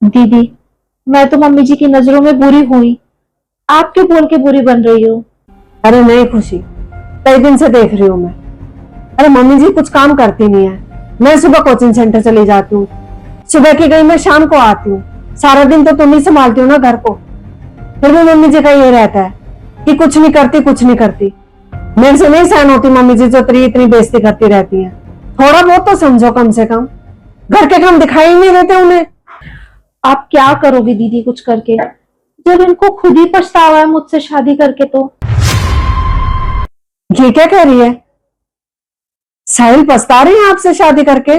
दीदी, मैं तो मम्मी जी की नजरों में बुरी हुई, आप क्यों बोल के बुरी बन रही हो? अरे नहीं खुशी, कई दिन से देख रही हूँ मैं। अरे मम्मी जी कुछ काम करती नहीं है। मैं सुबह कोचिंग सेंटर चली जाती हूँ, सुबह की गई मैं शाम को आती हूँ। सारा दिन तो तुम ही संभालती हो ना घर को। फिर भी मम्मी जी का ये रहता है कि कुछ नहीं करती कुछ नहीं करती। मेरे से नहीं सहन होती मम्मी जी जो इतनी इतनी बेइज्जती करती रहती है। थोड़ा बहुत तो समझो कम से कम, घर के काम दिखाई नहीं देते उन्हें। आप क्या करोगे दीदी कुछ करके, जब इनको खुद ही पछतावा है मुझसे शादी करके तो। ये क्या कह रही है? साहिल पछता रही है आपसे शादी करके?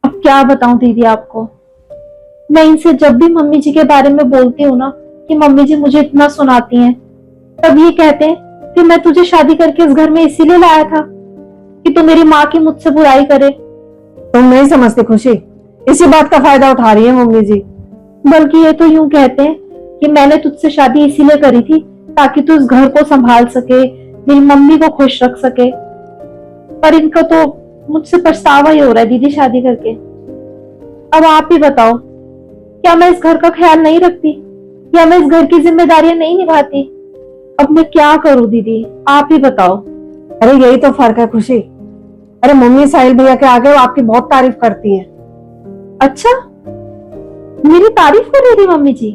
अब क्या बताऊं दीदी आपको, मैं इनसे जब भी मम्मी जी के बारे में बोलती हूँ ना कि मम्मी जी मुझे इतना सुनाती हैं, तब ये कहते हैं कि मैं तुझे शादी करके इस घर में इसीलिए लाया था कि तू मेरी माँ की मुझसे बुराई करे। तुम नहीं समझती खुशी, इसी बात का फायदा उठा रही है मम्मी जी। बल्कि ये तो यूं कहते हैं कि मैंने तुझसे शादी इसीलिए करी थी ताकि तू इस घर को संभाल सके, मेरी मम्मी को खुश रख सके। पर इनको तो मुझसे पछतावा ही हो रहा है दीदी शादी करके। अब आप ही बताओ, क्या मैं इस घर का ख्याल नहीं रखती, या मैं इस घर की जिम्मेदारियां नहीं निभाती? अब मैं क्या करूं दीदी, आप ही बताओ। अरे यही तो फर्क है खुशी। अरे मम्मी साहिल भैया के आगे वो आपकी बहुत तारीफ करती हैं। अच्छा, मेरी तारीफ कर रही थी मम्मी जी?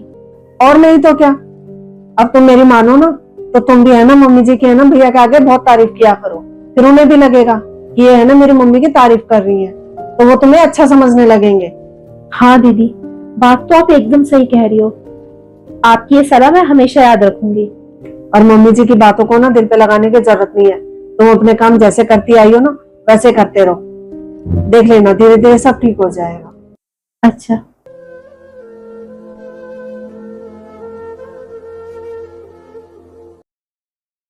और नहीं तो क्या। अब तुम मेरी मानो ना, तो तुम भी है ना मम्मी जी की है ना भैया के आगे बहुत तारीफ किया करो। फिर उन्हें भी लगेगा कि ये है ना मेरी मम्मी की तारीफ कर रही है, तो वो तुम्हें अच्छा समझने लगेंगे। हाँ दीदी, बात तो आप एकदम सही कह रही हो। आपकी ये सलाह मैं हमेशा याद रखूंगी। और मम्मी जी की बातों को ना दिल पे लगाने की जरूरत नहीं है। तुम अपने काम जैसे करती आई हो ना वैसे करते रहो। देख लेना धीरे धीरे सब ठीक हो जाएगा। अच्छा।